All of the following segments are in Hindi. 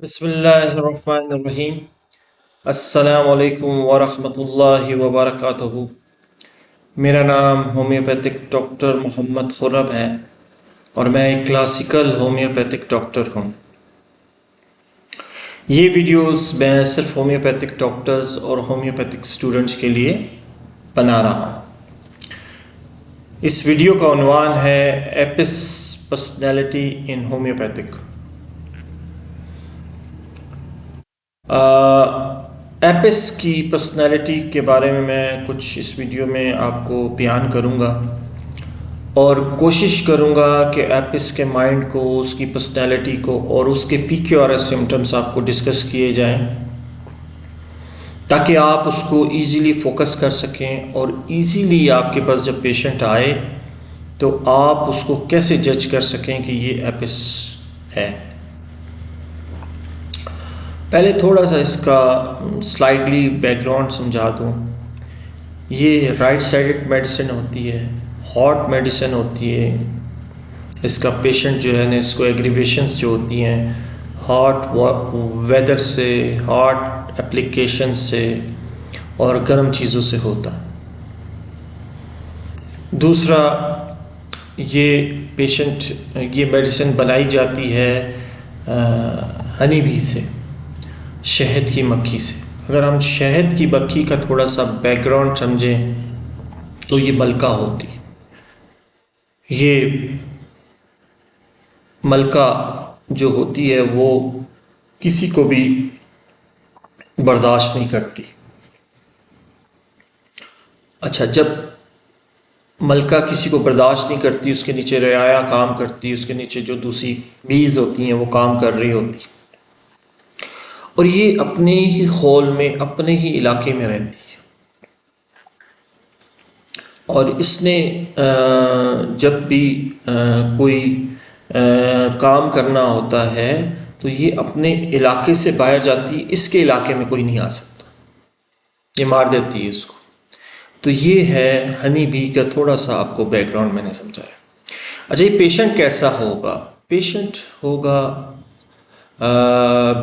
बिस्मिल्लाहिर्रहमानिर्रहीम। अस्सलामुअलैकुम वरहमतुल्लाहि वबरकातुहू। मेरा नाम होम्योपैथिक डॉक्टर मोहम्मद खुर्रम है और मैं एक क्लासिकल होम्योपैथिक डॉक्टर हूँ। ये वीडियोस मैं सिर्फ होम्योपैथिक डॉक्टर्स और होम्योपैथिक स्टूडेंट्स के लिए बना रहा हूँ। इस वीडियो का उन्वान है एपिस पर्सनैलिटी इन होम्योपैथिक। एपिस की पर्सनैलिटी के बारे में मैं कुछ इस वीडियो में आपको बयान करूँगा और कोशिश करूँगा कि एपिस के माइंड को, उसकी पर्सनैलिटी को और उसके PQRS सिम्टम्स आपको डिस्कस किए जाएं ताकि आप उसको इजीली फोकस कर सकें और इजीली आपके पास जब पेशेंट आए तो आप उसको कैसे जज कर सकें कि ये एपिस है। पहले थोड़ा सा इसका स्लाइडली बैकग्राउंड समझा दूँ। ये राइट साइडेड मेडिसिन होती है, हॉट मेडिसिन होती है। इसका पेशेंट जो है ना, इसको एग्रीवेशंस जो होती हैं हॉट वेदर से, हॉट एप्लीकेशन से और गर्म चीज़ों से होता है। दूसरा, ये पेशेंट, ये मेडिसिन बनाई जाती है हनी बी से, शहद की मक्खी से। अगर हम शहद की मक्खी का थोड़ा सा बैकग्राउंड समझें तो ये मलका होती है। ये मलका जो होती है वो किसी को भी बर्दाश्त नहीं करती। अच्छा, जब मलका किसी को बर्दाश्त नहीं करती, उसके नीचे रियाया काम करती, उसके नीचे जो दूसरी बीज होती हैं वो काम कर रही होती और ये अपने ही खोल में, अपने ही इलाके में रहती है। और इसने जब भी कोई काम करना होता है तो ये अपने इलाके से बाहर जाती है, इसके इलाके में कोई नहीं आ सकता, ये मार देती है इसको। तो ये है हनी बी का थोड़ा सा आपको बैकग्राउंड मैंने समझाया। अच्छा, ये पेशेंट कैसा होगा? पेशेंट होगा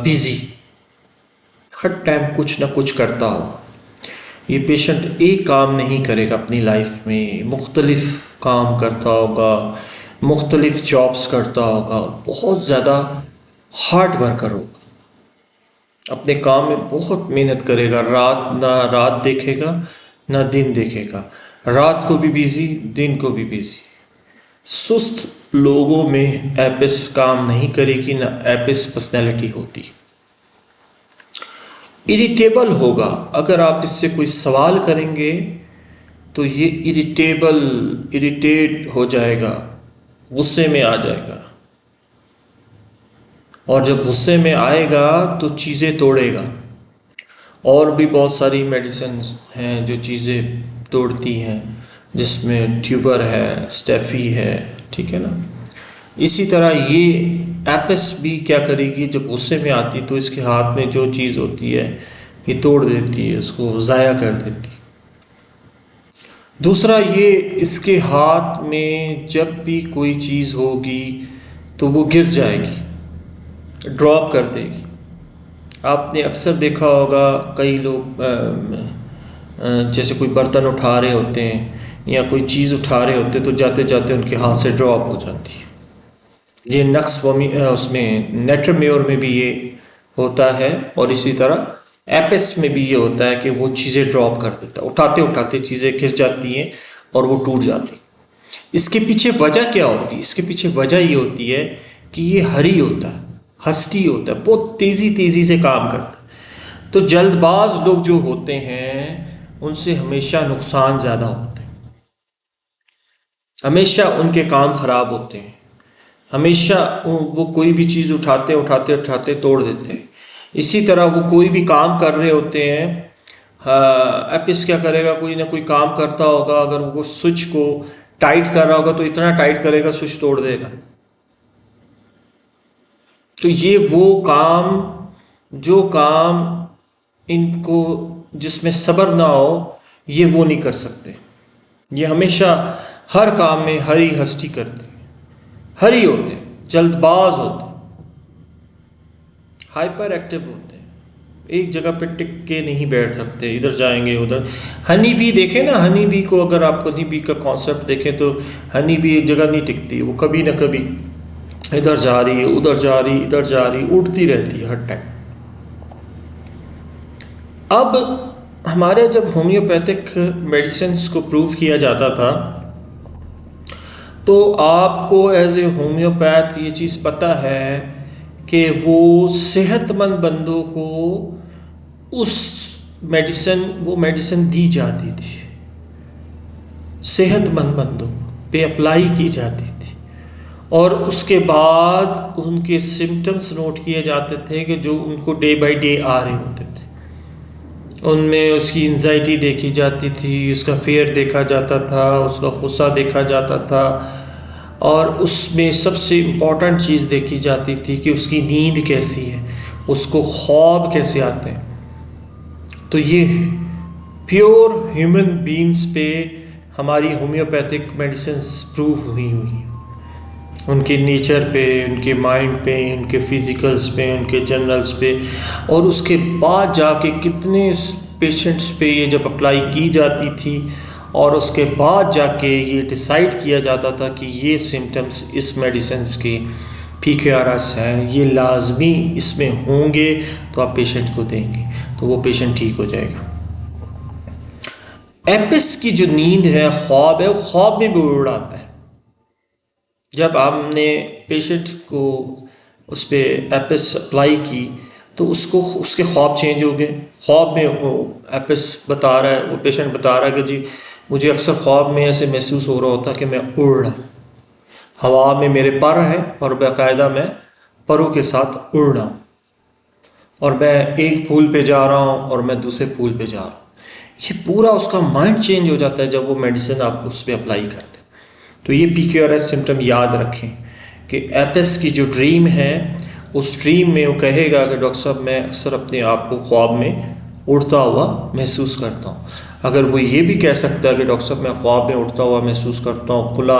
बिजी, हर टाइम कुछ ना कुछ करता होगा। ये पेशेंट एक काम नहीं करेगा अपनी लाइफ में, मुख्तलिफ काम करता होगा, मुख्तलिफ जॉब्स करता होगा, बहुत ज़्यादा हार्ड वर्कर होगा, अपने काम में बहुत मेहनत करेगा, रात देखेगा ना दिन देखेगा, रात को भी बिजी, दिन को भी बिजी। सुस्त लोगों में एपिस काम नहीं करेगी, ना एपिस पर्सनैलिटी होती। इरिटेबल होगा, अगर आप इससे कोई सवाल करेंगे तो ये इरिटेट हो जाएगा, गुस्से में आ जाएगा और जब गुस्से में आएगा तो चीज़ें तोड़ेगा। और भी बहुत सारी मेडिसिन हैं जो चीज़ें तोड़ती हैं, जिसमें ट्यूबर है, स्टेफी है, ठीक है ना। इसी तरह ये एपिस भी क्या करेगी, जब गुस्से में आती तो इसके हाथ में जो चीज़ होती है ये तोड़ देती है, उसको ज़ाया कर देती है। दूसरा, ये इसके हाथ में जब भी कोई चीज़ होगी तो वो गिर जाएगी, ड्रॉप कर देगी। आपने अक्सर देखा होगा कई लोग जैसे कोई बर्तन उठा रहे होते हैं या कोई चीज़ उठा रहे होते तो जाते जाते उनके हाथ से ड्रॉप हो जाती है। ये नक्स उसमें नेट्रम्योर में भी ये होता है और इसी तरह एपिस में भी ये होता है कि वो चीज़ें ड्रॉप कर देता है, उठाते उठाते चीज़ें गिर जाती हैं और वो टूट जाती। इसके पीछे वजह क्या होती है? इसके पीछे वजह ये होती है कि ये हरी होता है, हस्ती होता है, बहुत तेज़ी तेज़ी से काम करता है। तो जल्दबाज लोग जो होते हैं उनसे हमेशा नुकसान ज़्यादा होते हैं, हमेशा उनके काम ख़राब होते हैं, हमेशा वो कोई भी चीज़ उठाते उठाते उठाते तोड़ देते हैं। इसी तरह वो कोई भी काम कर रहे होते हैं, हाँ, एपिस क्या करेगा, कोई ना कोई काम करता होगा, अगर वो स्विच को टाइट कर रहा होगा तो इतना टाइट करेगा स्विच तोड़ देगा। तो ये वो काम, जो काम इनको, जिसमें सब्र ना हो, ये वो नहीं कर सकते। ये हमेशा हर काम में हरी हस्ती करते हैं, हरी होते हैं, जल्दबाज होते हैं, हाइपर एक्टिव होते हैं, एक जगह पे टिक के नहीं बैठ सकते, इधर जाएंगे उधर। हनी बी देखें ना, हनी बी को अगर आप हनी बी का कॉन्सेप्ट देखें तो हनी बी एक जगह नहीं टिकती, वो कभी ना कभी इधर जा रही है, उधर जा रही, इधर जा रही, उड़ती रहती है हर टाइम। अब हमारे जब होम्योपैथिक मेडिसिन्स को प्रूव किया जाता था तो आपको एज ए होम्योपैथ ये चीज़ पता है कि वो सेहतमंद बंदों को वो मेडिसिन दी जाती थी, सेहतमंद बंदों पे अप्लाई की जाती थी, और उसके बाद उनके सिम्टम्स नोट किए जाते थे कि जो उनको डे बाय डे आ रहे होते थे। उनमें उसकी एंजाइटी देखी जाती थी, उसका फेयर देखा जाता था, उसका गुस्सा देखा जाता था, और उसमें सबसे इम्पॉर्टेंट चीज़ देखी जाती थी कि उसकी नींद कैसी है, उसको ख्वाब कैसे आते हैं। तो ये प्योर ह्यूमन बीइंग्स पे हमारी होम्योपैथिक मेडिसिन्स प्रूव हुई उनके नेचर पे, उनके माइंड पे, उनके फिज़िकल्स पे, उनके जर्नल्स पे, और उसके बाद जाके कितने पेशेंट्स पे ये जब अप्लाई की जाती थी और उसके बाद जाके ये डिसाइड किया जाता था कि ये सिम्टम्स इस मेडिसिन्स के PQRS हैं, ये लाजमी इसमें होंगे, तो आप पेशेंट को देंगे तो वो पेशेंट ठीक हो जाएगा। एपिस की जो नींद है, ख्वाब है, वो ख्वाब में भी उड़ाता है। जब हमने पेशेंट को उस पर एपिस अप्लाई की तो उसके ख्वाब चेंज हो गए। ख्वाब में वो एपिस बता रहा है, वो पेशेंट बता रहा है कि जी मुझे अक्सर ख्वाब में ऐसे महसूस हो रहा होता कि मैं उड़ रहा, हवा में मेरे पर है और बाकायदा मैं परों के साथ उड़ रहा हूँ, और मैं एक फूल पे जा रहा हूँ और मैं दूसरे फूल पे जा रहा हूँ। ये पूरा उसका माइंड चेंज हो जाता है जब वो मेडिसिन आप उस पर अप्लाई करते हैं। तो ये PQRS सिम्टम याद रखें कि एपिस की जो ड्रीम है, उस ड्रीम में वो कहेगा कि डॉक्टर साहब मैं अक्सर अपने आप को ख्वाब में उड़ता हुआ महसूस करता हूँ। अगर वो ये भी कह सकता है कि डॉक्टर साहब मैं ख्वाब में उड़ता हुआ महसूस करता हूँ, खुला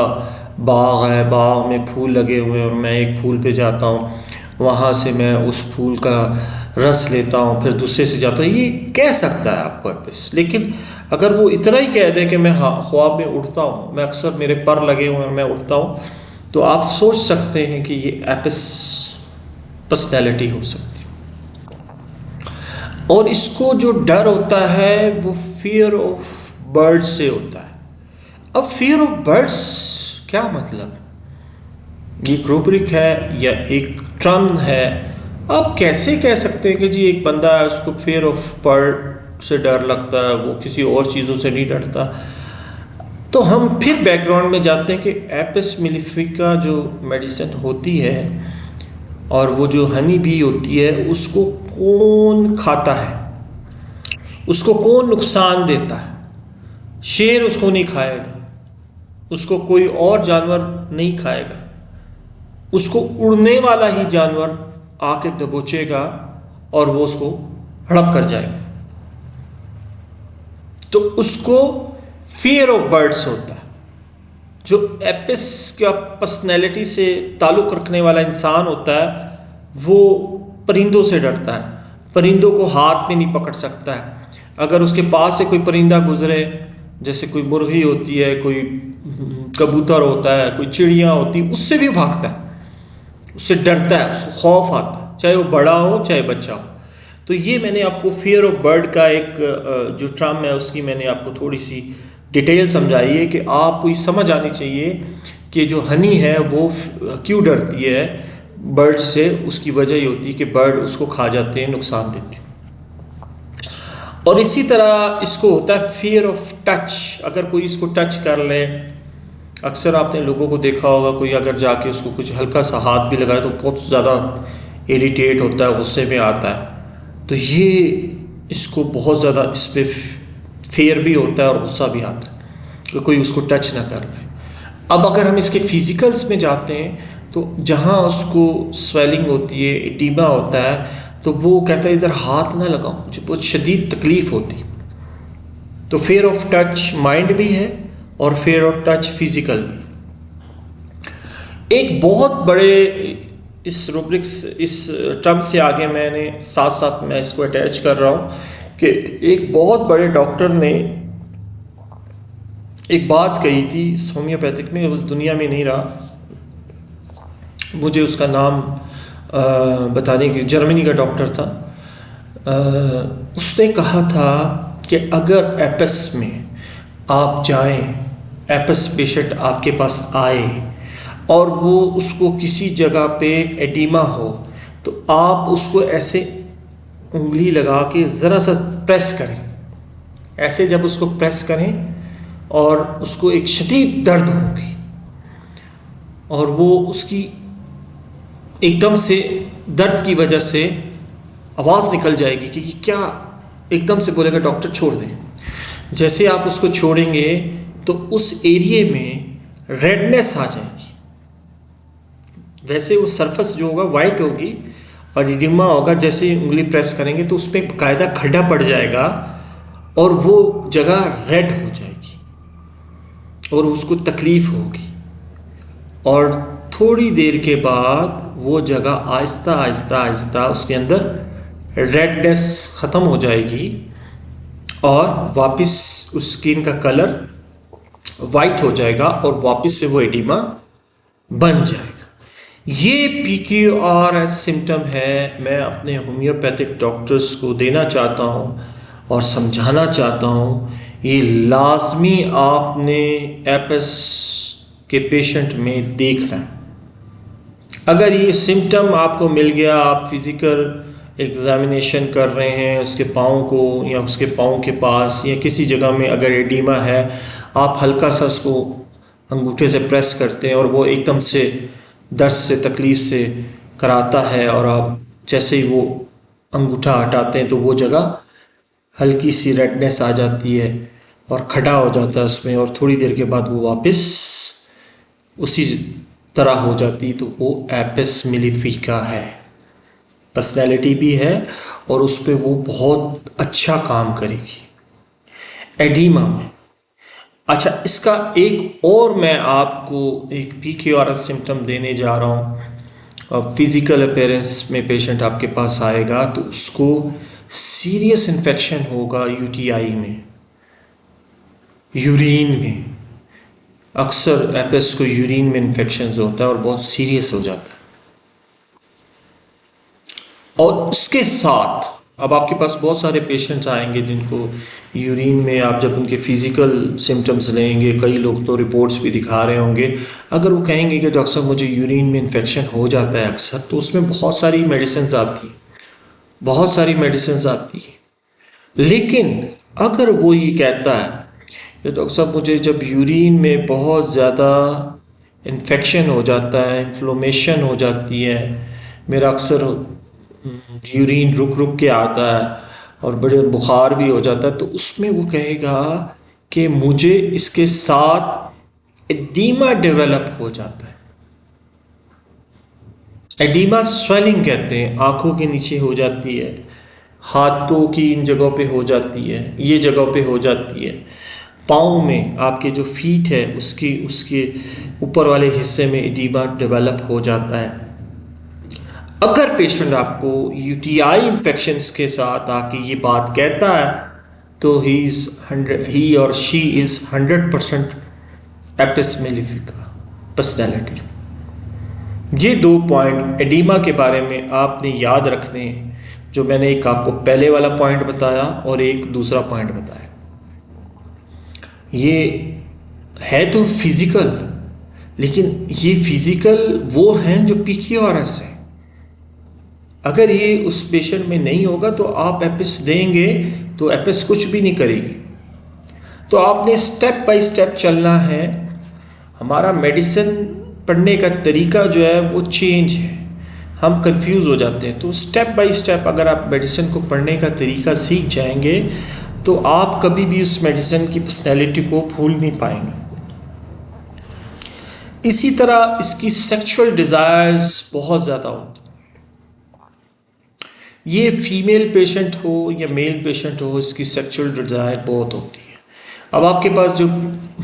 बाग है, बाग में फूल लगे हुए हैं और मैं एक फूल पे जाता हूँ, वहाँ से मैं उस फूल का रस लेता हूँ, फिर दूसरे से जाता हूँ, ये कह सकता है आपको एपिस। लेकिन अगर वो इतना ही कह दे कि मैं ख्वाब में उड़ता हूँ, मैं अक्सर मेरे पर लगे हुए हैं, मैं उड़ता हूँ, तो आप सोच सकते हैं कि ये एपिस पर्सनैलिटी हो सकती है। और इसको जो डर होता है वो फियर ऑफ बर्ड्स से होता है। अब फियर ऑफ बर्ड्स क्या मतलब, ये रूब्रिक है या एक टर्म है? आप कैसे कह सकते हैं कि जी एक बंदा है उसको फियर ऑफ बर्ड से डर लगता है, वो किसी और चीज़ों से नहीं डरता? तो हम फिर बैकग्राउंड में जाते हैं कि एपिस मेलिफिका जो मेडिसिन होती है और वो जो हनी बी होती है, उसको कौन खाता है, उसको कौन नुकसान देता है? शेर उसको नहीं खाएगा, उसको कोई और जानवर नहीं खाएगा, उसको उड़ने वाला ही जानवर आके दबोचेगा और वो उसको हड़प कर जाएगा। तो उसको फियर ऑफ बर्ड्स होता है। जो एपिस का पर्सनैलिटी से ताल्लुक़ रखने वाला इंसान होता है वो परिंदों से डरता है, परिंदों को हाथ में नहीं पकड़ सकता है। अगर उसके पास से कोई परिंदा गुजरे, जैसे कोई मुर्गी होती है, कोई कबूतर होता है, कोई चिड़िया होती है, उससे भी भागता है, उससे डरता है, उसको खौफ आता है, चाहे वो बड़ा हो चाहे बच्चा हो। तो ये मैंने आपको फियर ऑफ बर्ड का एक जो टर्म है उसकी मैंने आपको थोड़ी सी डिटेल समझाई है कि आपको ये समझ आनी चाहिए कि जो हनी है वो क्यों डरती है बर्ड से। उसकी वजह ये होती है कि बर्ड उसको खा जाते हैं, नुकसान देते हैं। और इसी तरह इसको होता है फियर ऑफ टच। अगर कोई इसको टच कर ले, अक्सर आपने लोगों को देखा होगा, कोई अगर जाके उसको कुछ हल्का सा हाथ भी लगाए तो बहुत ज़्यादा इरिटेट होता है, गुस्से में आता है। तो ये इसको बहुत ज़्यादा इस पर फेयर भी होता है और गुस्सा भी आता है कि कोई उसको टच ना कर ले। अब अगर हम इसके फिजिकल्स में जाते हैं तो जहाँ उसको स्वेलिंग होती है, एडिमा होता है, तो वो कहता है इधर हाथ ना लगाओ, मुझे बहुत शदीद तकलीफ़ होती। तो फेयर ऑफ टच माइंड भी है और फेयर ऑफ टच फिजिकल भी। एक बहुत बड़े इस रूब्रिक्स इस टर्म से आगे मैंने साथ साथ मैं इसको अटैच कर रहा हूँ कि एक बहुत बड़े डॉक्टर ने एक बात कही थी होम्योपैथिक में, उस दुनिया में नहीं रहा, मुझे उसका नाम बताने की, जर्मनी का डॉक्टर था। उसने कहा था कि अगर एपस में आप जाएं, एपस पेशेंट आपके पास आए और वो उसको किसी जगह पे एडिमा हो, तो आप उसको ऐसे उंगली लगा के ज़रा सा प्रेस करें। ऐसे जब उसको प्रेस करें और उसको एक शदीद दर्द होगी और वो उसकी एकदम से दर्द की वजह से आवाज़ निकल जाएगी कि क्या, एकदम से बोलेगा डॉक्टर छोड़ दें। जैसे आप उसको छोड़ेंगे तो उस एरिए में रेडनेस आ जाएगी। वैसे वो सरफेस जो होगा वाइट होगी और एडिमा होगा, जैसे ही उंगली प्रेस करेंगे तो उस पर बाकायदा खड्डा पड़ जाएगा और वो जगह रेड हो जाएगी और उसको तकलीफ़ होगी और थोड़ी देर के बाद वो जगह आहिस्ता आहिस्ता आहिस्ता उसके अंदर रेडनेस ख़त्म हो जाएगी और वापस उस स्किन का कलर वाइट हो जाएगा और वापस से वो एडिमा बन जाएगा। ये PQRS सिम्टम है। मैं अपने होम्योपैथिक डॉक्टर्स को देना चाहता हूँ और समझाना चाहता हूँ, ये लाजमी आपने एपस के पेशेंट में देखना है। अगर ये सिम्टम आपको मिल गया, आप फिज़िकल एग्ज़ामिनेशन कर रहे हैं उसके पाँव को या उसके पाँव के पास या किसी जगह में अगर एडिमा है, आप हल्का सा उसको अंगूठे से प्रेस करते हैं और वो एकदम से दर्द से तकलीफ़ से कराता है और आप जैसे ही वो अंगूठा हटाते हैं तो वो जगह हल्की सी रेडनेस आ जाती है और खड़ा हो जाता है उसमें और थोड़ी देर के बाद वो वापस उसी तरह हो जाती, तो वो एपिस मेलिफिका है। पर्सनैलिटी भी है और उस पर वो बहुत अच्छा काम करेगी एडिमा में। अच्छा, इसका एक और मैं आपको एक PQRS सिम्टम देने जा रहा हूँ। फिज़िकल अपीयरेंस में पेशेंट आपके पास आएगा तो उसको सीरियस इन्फेक्शन होगा UTI में, यूरिन में। अक्सर एपिस को यूरिन में इन्फेक्शन होता है और बहुत सीरियस हो जाता है। और उसके साथ अब आपके पास बहुत सारे पेशेंट्स आएंगे जिनको यूरिन में, आप जब उनके फिज़िकल सिम्टम्स लेंगे, कई लोग तो रिपोर्ट्स भी दिखा रहे होंगे, अगर वो कहेंगे कि डॉक्टर साहब मुझे यूरिन में इन्फेक्शन हो जाता है अक्सर, तो उसमें बहुत सारी मेडिसिन आती हैं, बहुत सारी मेडिसिन आती है। लेकिन अगर वो ये कहता है कि डॉक्टर साहब मुझे जब यूरिन में बहुत ज़्यादा इन्फेक्शन हो जाता है, इन्फ्लोमेशन हो जाती है, मेरा अक्सर यूरिन रुक रुक के आता है और बड़े बुखार भी हो जाता है, तो उसमें वो कहेगा कि मुझे इसके साथ एडीमा डेवलप हो जाता है। एडीमा स्वेलिंग कहते हैं, आंखों के नीचे हो जाती है, हाथों की इन जगहों पे हो जाती है, ये जगहों पे हो जाती है, पाँव में आपके जो फीट है उसके ऊपर वाले हिस्से में एडीमा डेवलप हो जाता है। अगर पेशेंट आपको UTI इन्फेक्शंस के साथ आके ये बात कहता है तो ही और she is 100% Apis mellifica personality. ये 2 पॉइंट एडिमा के बारे में आपने याद रखने हैं, जो मैंने एक आपको पहले वाला पॉइंट बताया और एक दूसरा पॉइंट बताया। ये है तो फिज़िकल, लेकिन ये फिज़िकल वो हैं जो PQRS है। अगर ये उस पेशेंट में नहीं होगा तो आप एपिस देंगे तो एपिस कुछ भी नहीं करेगी। तो आपने स्टेप बाय स्टेप चलना है। हमारा मेडिसिन पढ़ने का तरीका जो है वो चेंज है, हम कंफ्यूज हो जाते हैं। तो स्टेप बाय स्टेप अगर आप मेडिसिन को पढ़ने का तरीका सीख जाएंगे तो आप कभी भी उस मेडिसिन की पर्सनैलिटी को भूल नहीं पाएंगे। इसी तरह इसकी सेक्सुअल डिज़ायर्स बहुत ज़्यादा होती हैं। ये फीमेल पेशेंट हो या मेल पेशेंट हो, इसकी सेक्सुअल डिज़ायर बहुत होती है। अब आपके पास जो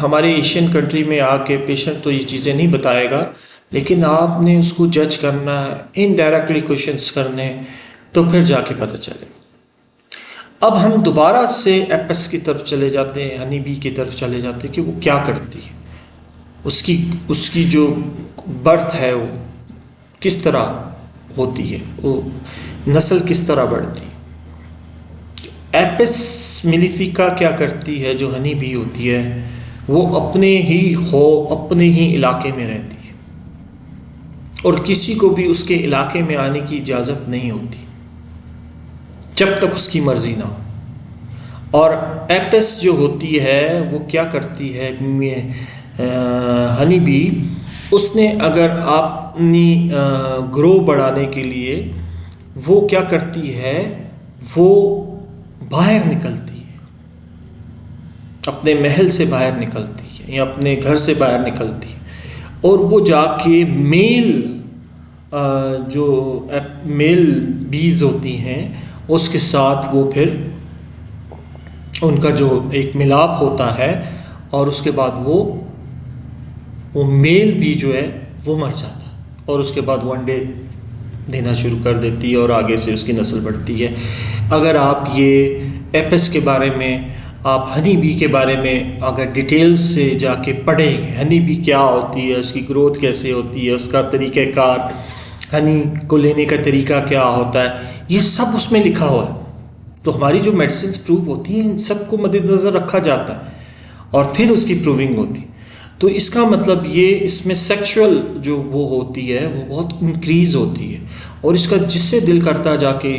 हमारे एशियन कंट्री में आके पेशेंट तो ये चीज़ें नहीं बताएगा, लेकिन आपने उसको जज करना है, इनडायरेक्टली क्वेश्चंस करने, तो फिर जाके पता चले। अब हम दोबारा से एपस की तरफ चले जाते हैं, हनी बी की तरफ चले जाते हैं कि वो क्या करती है, उसकी उसकी जो बर्थ है वो किस तरह होती है, वो नस्ल किस तरह बढ़ती है। एपिस मिलिफिका क्या करती है, जो हनी बी होती है वो अपने ही इलाके में रहती है और किसी को भी उसके इलाके में आने की इजाज़त नहीं होती जब तक उसकी मर्ज़ी ना हो। और एपिस जो होती है वो क्या करती है, हनी बी, उसने अगर अपनी ग्रो बढ़ाने के लिए वो क्या करती है, वो बाहर निकलती है, अपने महल से बाहर निकलती है या अपने घर से बाहर निकलती है और वो जाके जो मेल बीज होती हैं उसके साथ वो फिर उनका जो एक मिलाप होता है और उसके बाद वो मेल बी जो है वो मर जाता है और उसके बाद वो अंडे देना शुरू कर देती है और आगे से उसकी नस्ल बढ़ती है। अगर आप ये एपिस के बारे में, आप हनी बी के बारे में अगर डिटेल्स से जाके पढ़ेंगे, हनी बी क्या होती है, उसकी ग्रोथ कैसे होती है, उसका तरीक़ाकार, हनी को लेने का तरीका क्या होता है, ये सब उसमें लिखा हुआ है। तो हमारी जो मेडिसिन प्रूव होती हैं इन सबको मद्देनज़र रखा जाता है और फिर उसकी प्रूविंग होती है। तो इसका मतलब ये इसमें सेक्सुअल जो वो होती है वो बहुत इंक्रीज़ होती है और इसका जिससे दिल करता जाके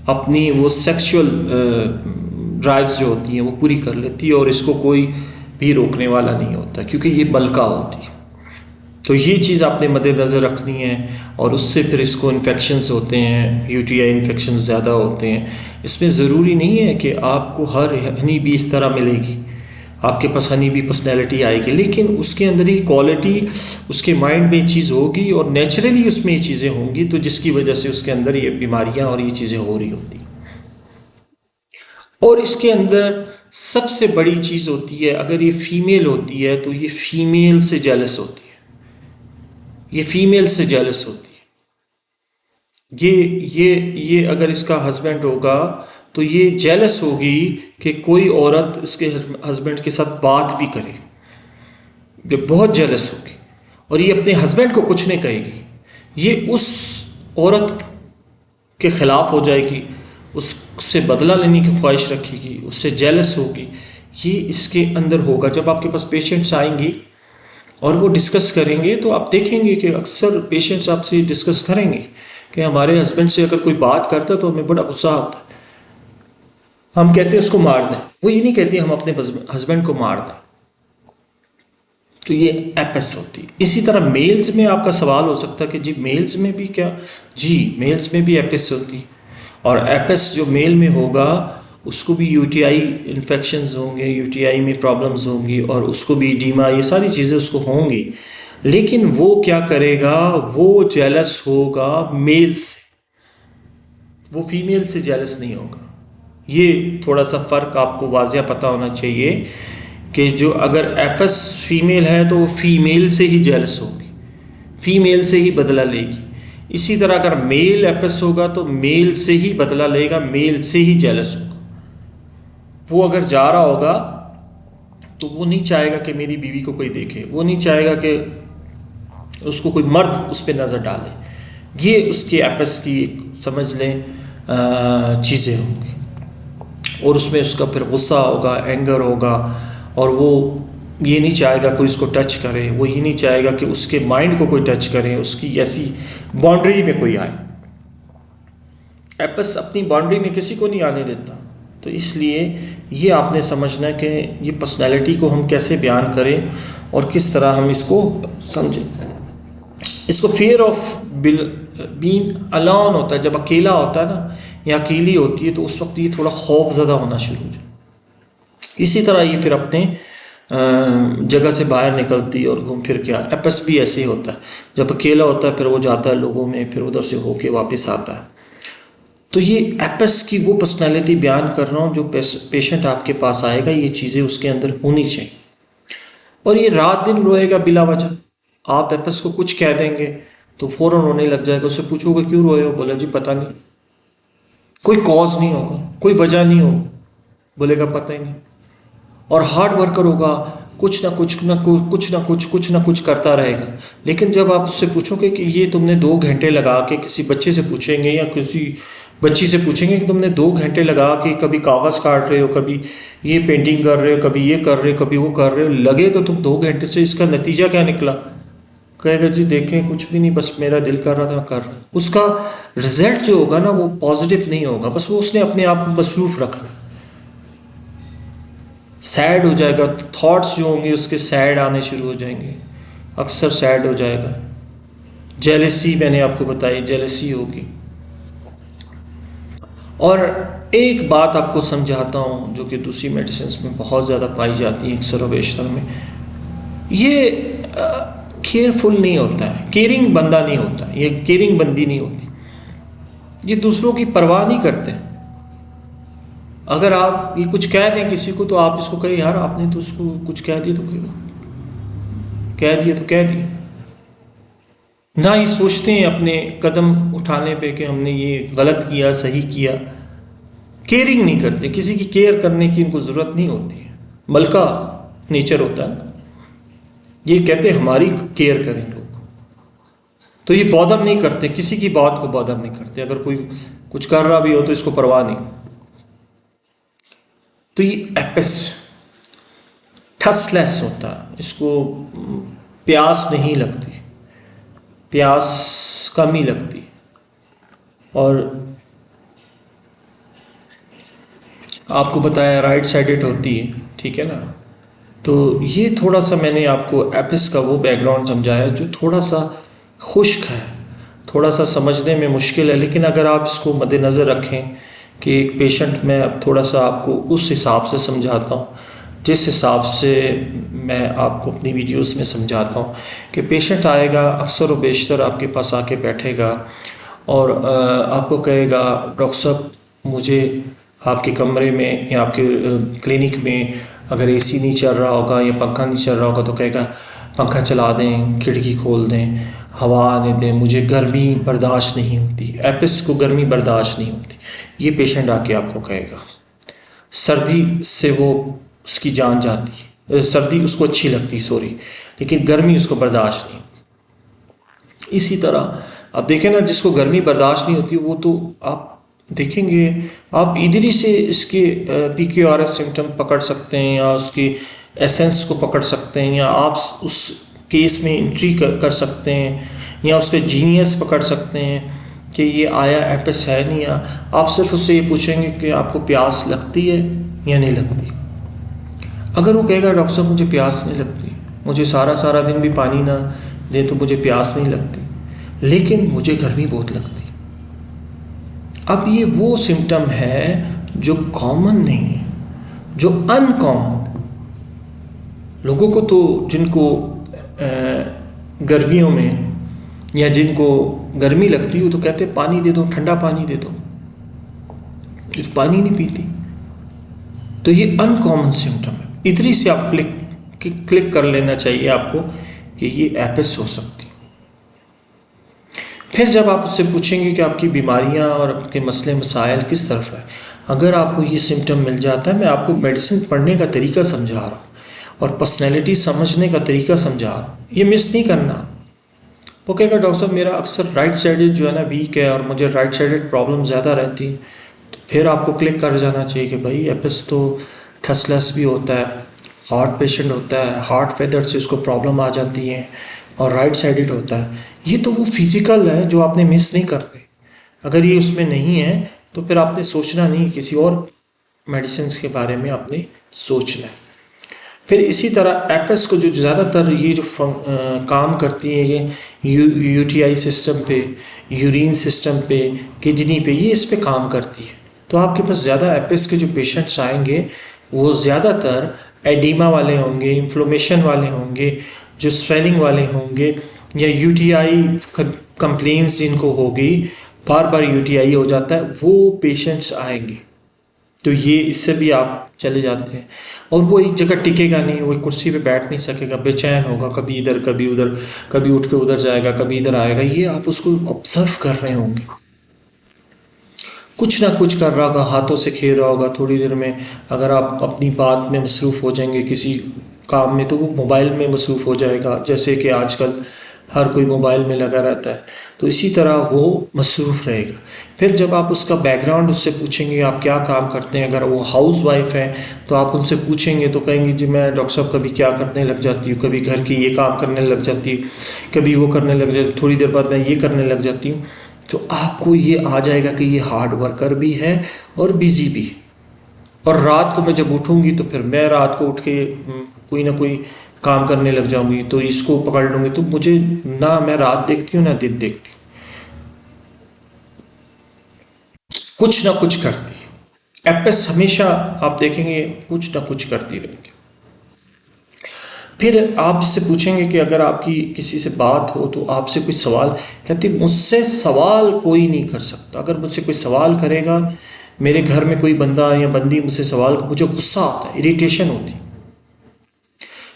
अपनी वो सेक्सुअल ड्राइव्स जो होती हैं वो पूरी कर लेती है और इसको कोई भी रोकने वाला नहीं होता क्योंकि ये बलका होती है। तो ये चीज़ आपने मद्देनज़र रखनी है और उससे फिर इसको इन्फेक्शंस होते हैं, यूटीआई इन्फेक्शन ज़्यादा होते हैं। इसमें ज़रूरी नहीं है कि आपको हर हनी बी इस तरह मिलेगी, आपके पास हनी बी पर्सनैलिटी आएगी, लेकिन उसके अंदर ही क्वालिटी, उसके माइंड में ये चीज़ होगी और नेचुरली उसमें ये चीज़ें होंगी, तो जिसकी वजह से उसके अंदर ये बीमारियाँ और ये चीज़ें हो रही होती। और इसके अंदर सबसे बड़ी चीज़ होती है, अगर ये फीमेल होती है तो ये फीमेल से जेलस होती है, ये फीमेल से जेलस होती है। ये अगर इसका हस्बैंड होगा तो ये जेलस होगी कि कोई औरत इसके हस्बैंड के साथ बात भी करे, जो बहुत जेलस होगी और ये अपने हस्बैंड को कुछ नहीं कहेगी, ये उस औरत के ख़िलाफ़ हो जाएगी, उससे बदला लेने की ख्वाहिश रखेगी, उससे जेलस होगी। ये इसके अंदर होगा। जब आपके पास पेशेंट्स आएंगी और वो डिस्कस करेंगे तो आप देखेंगे कि अक्सर पेशेंट्स आपसे डिस्कस करेंगे कि हमारे हस्बैंड से अगर कोई बात करता है तो हमें बड़ा गुस्सा आता है, हम कहते हैं उसको मार दें। वो ये नहीं कहते हम अपने हस्बैंड को मार दें। तो ये एपिस होती है। इसी तरह मेल्स में आपका सवाल हो सकता है कि जी मेल्स में भी क्या? जी मेल्स में भी एपिस होती है और एपिस जो मेल में होगा उसको भी यूटीआई इन्फेक्शंस होंगे, यूटीआई में प्रॉब्लम्स होंगी और उसको भी एडीमा, ये सारी चीज़ें उसको होंगी। लेकिन वो क्या करेगा, वो जेलस होगा मेल से, वो फीमेल से जेलस नहीं होगा। ये थोड़ा सा फ़र्क आपको वाज़िया पता होना चाहिए कि जो अगर एपिस फीमेल है तो वो फीमेल से ही जेलस होगी, फीमेल से ही बदला लेगी। इसी तरह अगर मेल एपिस होगा तो मेल से ही बदला लेगा, मेल से ही जेलस होगा। वो अगर जा रहा होगा तो वो नहीं चाहेगा कि मेरी बीवी को कोई देखे, वो नहीं चाहेगा कि उसको कोई मर्द उस पर नज़र डाले। ये उसके एपिस की समझ लें चीज़ें होंगी और उसमें उसका फिर गुस्सा होगा, एंगर होगा और वो ये नहीं चाहेगा कोई उसको टच करे, वो ये नहीं चाहेगा कि उसके माइंड को कोई टच करे, उसकी ऐसी बाउंड्री में कोई आए। एपिस अपनी बाउंड्री में किसी को नहीं आने देता। तो इसलिए ये आपने समझना है कि ये पर्सनैलिटी को हम कैसे बयान करें और किस तरह हम इसको समझें। इसको फियर ऑफ बीइंग अलोन होता है, जब अकेला होता है ना या अकेली होती है तो उस वक्त ये थोड़ा खौफ ज़्यादा होना शुरू हो जाए। इसी तरह ये फिर अपने जगह से बाहर निकलती है और घूम फिर के एपिस भी ऐसे ही होता है, जब अकेला होता है फिर वो जाता है लोगों में, फिर उधर से होके वापस आता है। तो ये एपिस की वो पर्सनैलिटी बयान कर रहा हूँ, जो पेशेंट आपके पास आएगा ये चीज़ें उसके अंदर होनी चाहिए। और ये रात दिन रोएगा बिला वजह, आप एपस को कुछ कह देंगे तो फ़ौरन रोने लग जाएगा। उससे पूछोगे क्यों रोए हो, बोला जी पता नहीं। कोई कॉज नहीं होगा, कोई वजह नहीं होगी, बोलेगा पता ही नहीं। और हार्ड वर्कर होगा, कुछ ना कुछ ना कुछ ना कुछ करता रहेगा। लेकिन जब आप उससे पूछोगे कि ये तुमने 2 घंटे लगा के, किसी बच्चे से पूछेंगे या किसी बच्ची से पूछेंगे कि तुमने 2 घंटे लगा के कभी कागज़ काट रहे हो, कभी ये पेंटिंग कर रहे हो, कभी ये कर रहे हो, कभी वो कर रहे हो, लगे तो तुम 2 घंटे से, इसका नतीजा क्या निकला? कहेगा जी देखें कुछ भी नहीं, बस मेरा दिल कर रहा था कर रहा। उसका रिजल्ट जो होगा ना वो पॉजिटिव नहीं होगा, बस वो उसने अपने आप को मसरूफ रखना। सैड हो जाएगा, थॉट्स जो होंगे उसके सैड आने शुरू हो जाएंगे, अक्सर सैड हो जाएगा। जेलसी मैंने आपको बताई, जेलसी होगी। और एक बात आपको समझाता हूँ जो कि दूसरी मेडिसिन में बहुत ज़्यादा पाई जाती है अक्सर और बेशतर में, ये केयरफुल नहीं होता है, केयरिंग बंदा नहीं होता, ये केयरिंग बंदी नहीं होती, ये दूसरों की परवाह नहीं करते। अगर आप ये कुछ कह दें किसी को तो आप इसको कहें यार आपने तो उसको कुछ कह दिया, तो कह दिया तो कह दिया। ना ही सोचते हैं अपने कदम उठाने पे कि हमने ये गलत किया सही किया। केयरिंग नहीं करते, किसी की केयर करने की इनको ज़रूरत नहीं होती है, मलका नेचर होता है ना। ये कहते हमारी केयर करें लोग, तो ये बॉदर नहीं करते, किसी की बात को बॉदर नहीं करते। अगर कोई कुछ कर रहा भी हो तो इसको परवाह नहीं। तो ये एपिस ठसलेस होता है, इसको प्यास नहीं लगती, प्यास कम ही लगती। और आपको बताया राइट साइडेड होती है, ठीक है ना। तो ये थोड़ा सा मैंने आपको एपिस का वो बैकग्राउंड समझाया जो थोड़ा सा खुश्क है, थोड़ा सा समझने में मुश्किल है। लेकिन अगर आप इसको मद्देनज़र रखें कि एक पेशेंट में, अब थोड़ा सा आपको उस हिसाब से समझाता हूँ जिस हिसाब से मैं आपको अपनी वीडियोस में समझाता हूँ कि पेशेंट आएगा अक्सर व बेशतर आपके पास आके बैठेगा और आपको कहेगा डॉक्टर साहब मुझे आपके कमरे में या आपके क्लिनिक में अगर एसी नहीं चल रहा होगा या पंखा नहीं चल रहा होगा तो कहेगा पंखा चला दें, खिड़की खोल दें, हवा आने दें, मुझे गर्मी बर्दाश्त नहीं होती, एपिस को गर्मी बर्दाश्त नहीं होती। ये पेशेंट आके आपको कहेगा। सर्दी से वो उसकी जान जाती है, सर्दी उसको अच्छी लगती सॉरी, लेकिन गर्मी उसको बर्दाश्त नहीं होती। इसी तरह आप देखें ना, जिसको गर्मी बर्दाश्त नहीं होती वो तो आप देखेंगे आप इधर ही से इसके PQRS सिम्टम पकड़ सकते हैं या उसकी एसेंस को पकड़ सकते हैं, या आप उस केस में एंट्री कर सकते हैं, या उसके जीनियस पकड़ सकते हैं कि ये आया एपिस है नहीं। या आप सिर्फ उससे ये पूछेंगे कि आपको प्यास लगती है या नहीं लगती। अगर वो कहेगा डॉक्टर साहब मुझे प्यास नहीं लगती, मुझे सारा दिन भी पानी ना दे तो मुझे प्यास नहीं लगती, लेकिन मुझे गर्मी बहुत लगती। अब ये वो सिम्टम है जो कॉमन नहीं है, जो अनकॉमन। लोगों को तो जिनको गर्मियों में या जिनको गर्मी लगती हो तो कहते पानी दे दो, ठंडा पानी दे दो, ये तो पानी नहीं पीती। तो ये अनकॉमन सिम्टम है। इतनी से आप क्लिक कर लेना चाहिए आपको कि ये एपिस हो सकती। फिर जब आप उससे पूछेंगे कि आपकी बीमारियां और आपके मसले मसाइल किस तरफ है, अगर आपको ये सिम्टम मिल जाता है, मैं आपको मेडिसिन पढ़ने का तरीका समझा रहा हूँ और पर्सनैलिटी समझने का तरीका समझा रहा हूँ, ये मिस नहीं करना। वो कहेगा डॉक्टर साहब मेरा अक्सर राइट साइडेड जो है ना वीक है और मुझे राइट साइडेड प्रॉब्लम ज़्यादा रहती है, तो फिर आपको क्लिक कर जाना चाहिए कि भाई एपिस तो ठसलस भी होता है, हार्ट पेशेंट होता है, हार्ट फेदर से उसको प्रॉब्लम आ जाती है और राइट साइडेड होता है। ये तो वो फिज़िकल है जो आपने मिस नहीं करते। अगर ये उसमें नहीं है तो फिर आपने सोचना नहीं, किसी और मेडिसिन के बारे में आपने सोचना है। फिर इसी तरह एपिस को जो ज़्यादातर ये जो काम करती है ये UTI सिस्टम पे, यूरिन सिस्टम पे, किडनी पे, ये इस पे काम करती है। तो आपके पास ज़्यादा एपिस के जो पेशेंट्स आएंगे वो ज़्यादातर एडिमा वाले होंगे, इन्फ्लोमेशन वाले होंगे, जो स्वेलिंग वाले होंगे, या UTI कंप्लेंट्स जिनको होगी, बार बार UTI हो जाता है, वो पेशेंट्स आएंगे। तो ये इससे भी आप चले जाते हैं। और वो एक जगह टिकेगा नहीं, वो एक कुर्सी पे बैठ नहीं सकेगा, बेचैन होगा, कभी इधर कभी उधर, कभी उठ के उधर जाएगा, कभी इधर आएगा। ये आप उसको ऑब्जर्व कर रहे होंगे, कुछ ना कुछ कर रहा होगा, हाथों से खेल रहा होगा। थोड़ी देर में अगर आप अपनी बात में मसरूफ़ हो जाएंगे किसी काम में, तो वो मोबाइल में मसरूफ़ हो जाएगा, जैसे कि आजकल हर कोई मोबाइल में लगा रहता है। तो इसी तरह वो मसरूफ़ रहेगा। फिर जब आप उसका बैकग्राउंड उससे पूछेंगे आप क्या काम करते हैं, अगर वो हाउस वाइफ है तो आप उनसे पूछेंगे तो कहेंगे जी मैं डॉक्टर साहब कभी क्या करने लग जाती हूँ, कभी घर की ये काम करने लग जाती हूँ, कभी वो करने लग जाती, थोड़ी देर बाद मैं ये करने लग जाती हूँ। तो आपको ये आ जाएगा कि ये हार्ड वर्कर भी है और बिजी भी है। और रात को मैं जब उठूंगी तो फिर मैं रात को उठ के कोई ना कोई काम करने लग जाऊंगी, तो इसको पकड़ लूंगी। तो मुझे ना मैं रात देखती हूँ ना दिन देखती हूँ, कुछ ना कुछ करती है। एपेस हमेशा आप देखेंगे कुछ ना कुछ करती रहती है। फिर आप इससे पूछेंगे कि अगर आपकी किसी से बात हो तो आपसे कोई सवाल, कहती मुझसे सवाल कोई नहीं कर सकता। अगर मुझसे कोई सवाल करेगा, मेरे घर में कोई बंदा या बंदी मुझसे सवाल, मुझे गुस्सा आता है, इरिटेशन होती है,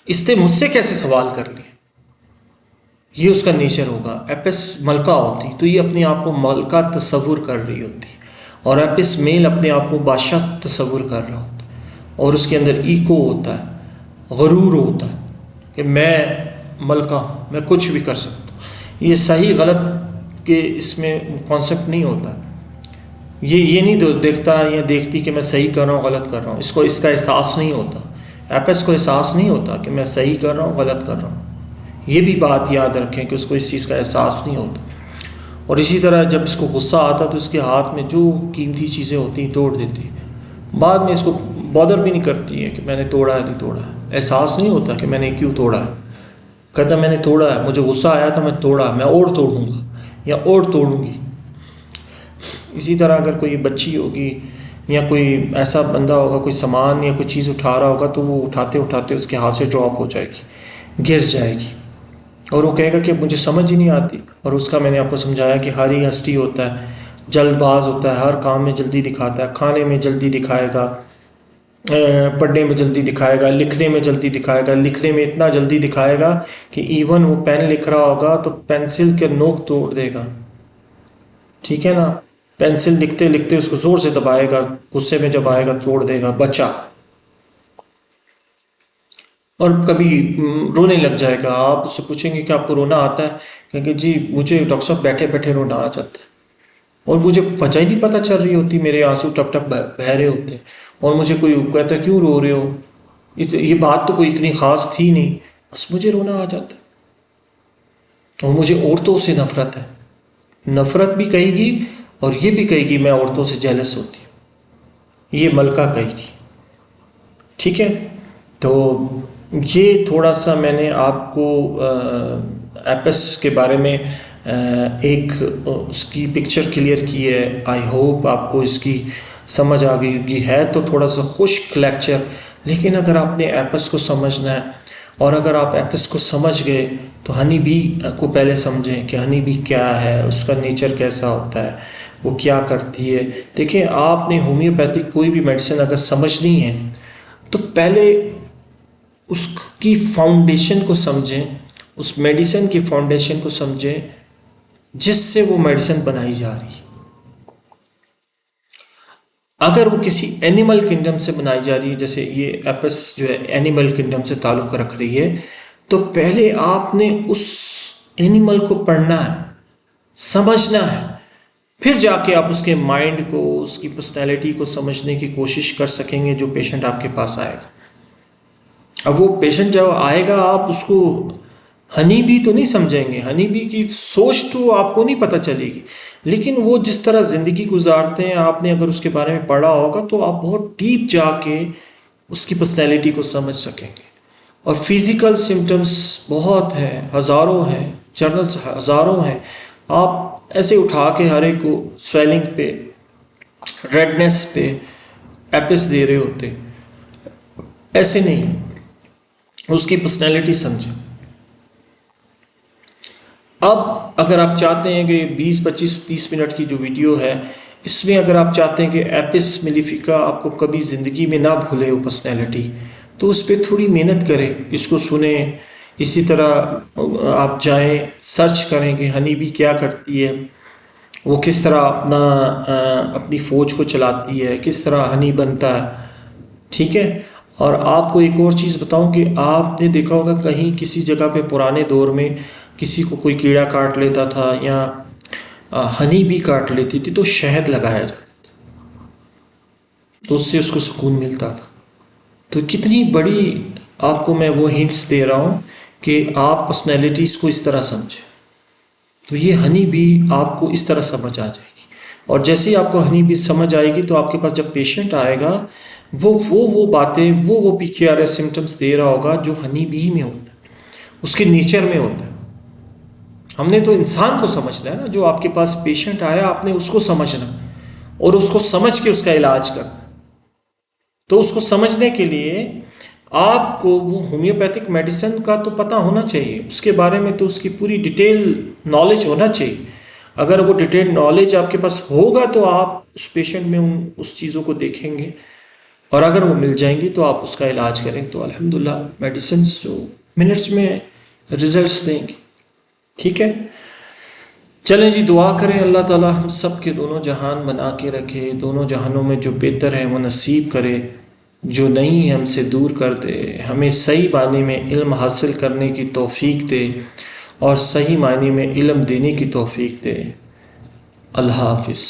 इसने मुझसे कैसे सवाल कर लिए, ये उसका नेचर होगा। एपिस मलका होती तो ये अपने आप को मलका तस्वुर कर रही होती, और एपिस मेल अपने आप को बादशाह तस्वुर कर रहा होता, और उसके अंदर ईको होता है, गरूर होता है कि मैं मलका हूँ, मैं कुछ भी कर सकता हूँ। ये सही गलत के इसमें कॉन्सेप्ट नहीं होता। ये नहीं देखता या देखती कि मैं सही कर रहा हूँ गलत कर रहा हूँ, इसको इसका एहसास नहीं होता। एपिस को एहसास नहीं होता कि मैं सही कर रहा हूँ गलत कर रहा हूँ। ये भी बात याद रखें कि उसको इस चीज़ का एहसास नहीं होता। और इसी तरह जब इसको गुस्सा आता तो इसके हाथ में जो कीमती चीज़ें होती तोड़ देती, बाद में इसको बॉदर भी नहीं करती है कि मैंने तोड़ा है नहीं तोड़ा है, एहसास नहीं होता कि मैंने क्यों तोड़ा है। कहता मैंने तोड़ा है, मुझे गुस्सा आया था मैं तोड़ा, मैं और तोड़ूंगा या और तोड़ूंगी। इसी तरह अगर कोई बच्ची होगी या कोई ऐसा बंदा होगा, कोई सामान या कोई चीज़ उठा रहा होगा, तो वो उठाते उठाते उसके हाथ से ड्रॉप हो जाएगी, गिर जाएगी, और वो कहेगा कि मुझे समझ ही नहीं आती। और उसका मैंने आपको समझाया कि हर ही हस्ती होता है, जल्दबाज होता है, हर काम में जल्दी दिखाता है, खाने में जल्दी दिखाएगा, पढ़ने में जल्दी दिखाएगा, लिखने में जल्दी दिखाएगा, लिखने में इतना जल्दी दिखाएगा कि इवन वो पेन लिख रहा होगा तो पेंसिल के नोक तोड़ देगा, ठीक है ना। पेंसिल लिखते लिखते उसको जोर से दबाएगा, गुस्से में जब आएगा तोड़ देगा, बच्चा। और कभी रोने लग जाएगा, आप उससे पूछेंगे कि आपको रोना आता है, कहेंगे जी मुझे डॉक्टर साहब बैठे बैठे रोना आ जाता है, और मुझे वजह ही नहीं पता चल रही होती, मेरे आंसू टप टप बह रहे होते हैं, और मुझे कोई कहता है क्यों रो रहे हो, ये बात तो कोई इतनी ख़ास थी नहीं, बस मुझे रोना आ जाता है। और मुझे औरतों से नफ़रत है, नफ़रत भी कहेगी और ये भी कहेगी मैं औरतों से जेलस होती हूँ, ये मलका कहेगी, ठीक है। तो ये थोड़ा सा मैंने आपको एपिस के बारे में एक उसकी पिक्चर क्लियर की है। आई होप आपको इसकी समझ आ गई होगी। है तो थोड़ा सा खुश्क लेक्चर, लेकिन अगर आपने एपिस को समझना है, और अगर आप एपिस को समझ गए तो हनी बी को पहले समझें कि हनी बी क्या है, उसका नेचर कैसा होता है, वो क्या करती है। देखिए आपने होम्योपैथिक कोई भी मेडिसिन अगर समझनी है तो पहले उसकी फाउंडेशन को समझें, उस मेडिसिन की फाउंडेशन को समझें जिससे वो मेडिसिन बनाई जा रही है। अगर वो किसी एनिमल किंगडम से बनाई जा रही है, जैसे ये एपिस जो है एनिमल किंगडम से ताल्लुक़ रख रही है, तो पहले आपने उस एनिमल को पढ़ना है, समझना है, फिर जाके आप उसके माइंड को, उसकी पर्सनैलिटी को समझने की कोशिश कर सकेंगे जो पेशेंट आपके पास आएगा। अब वो पेशेंट जब आएगा आप उसको हनी बी तो नहीं समझेंगे, हनी बी की सोच तो आपको नहीं पता चलेगी, लेकिन वो जिस तरह ज़िंदगी गुजारते हैं आपने अगर उसके बारे में पढ़ा होगा तो आप बहुत डीप जाके उसकी पर्सनैलिटी को समझ सकेंगे। और फिज़िकल सिम्टम्स बहुत हैं, हज़ारों हैं, जर्नल्स हज़ारों हैं। आप ऐसे उठा के हर एक को स्वेलिंग पे, रेडनेस पे एपिस दे रहे होते, ऐसे नहीं, उसकी पर्सनैलिटी समझें। अब अगर आप चाहते हैं कि 20, 25, 30 मिनट की जो वीडियो है इसमें अगर आप चाहते हैं कि एपिस मेलिफिका आपको कभी ज़िंदगी में ना भूले वो पर्सनैलिटी, तो उस पर थोड़ी मेहनत करें, इसको सुने। इसी तरह आप जाएं, सर्च करें कि हनी बी क्या करती है, वो किस तरह अपनी फ़ौज को चलाती है, किस तरह हनी बनता है। ठीक है। और आपको एक और चीज़ बताऊं कि आपने देखा होगा कहीं किसी जगह पे पुराने दौर में किसी को कोई कीड़ा काट लेता था या हनी भी काट लेती थी, तो शहद लगाया जाता, तो उससे उसको सुकून मिलता था। तो कितनी बड़ी आपको मैं वो हिंट्स दे रहा हूँ कि आप पर्सनैलिटीज़ को इस तरह समझें। तो ये हनी भी आपको इस तरह समझ आ जाएगी। और जैसे ही आपको हनी भी समझ आएगी तो आपके पास जब पेशेंट आएगा, वो बातें, वो PQRS सिम्टम्स दे रहा होगा जो हनी बी में होता है, उसके नेचर में होता है। हमने तो इंसान को समझना है ना, जो आपके पास पेशेंट आया आपने उसको समझना और उसको समझ के उसका इलाज करना। तो उसको समझने के लिए आपको वो होम्योपैथिक मेडिसिन का तो पता होना चाहिए, उसके बारे में तो उसकी पूरी डिटेल नॉलेज होना चाहिए। अगर वो डिटेल नॉलेज आपके पास होगा तो आप उस पेशेंट में उस चीज़ों को देखेंगे, और अगर वो मिल जाएंगी तो आप उसका इलाज करें, तो अल्हम्दुलिल्लाह मेडिसिन जो मिनट्स में रिजल्ट्स देंगे। ठीक है। चलें जी, दुआ करें अल्लाह ताला हम सब के दोनों जहान बना के रखे, दोनों जहानों में जो बेहतर है वो नसीब करे, जो नहीं है हमसे दूर कर दे, हमें सही मायने में इल्म हासिल करने की तौफीक दे और सही मायने में इल्म देने की तौफीक दे। अल्लाह हाफिज़।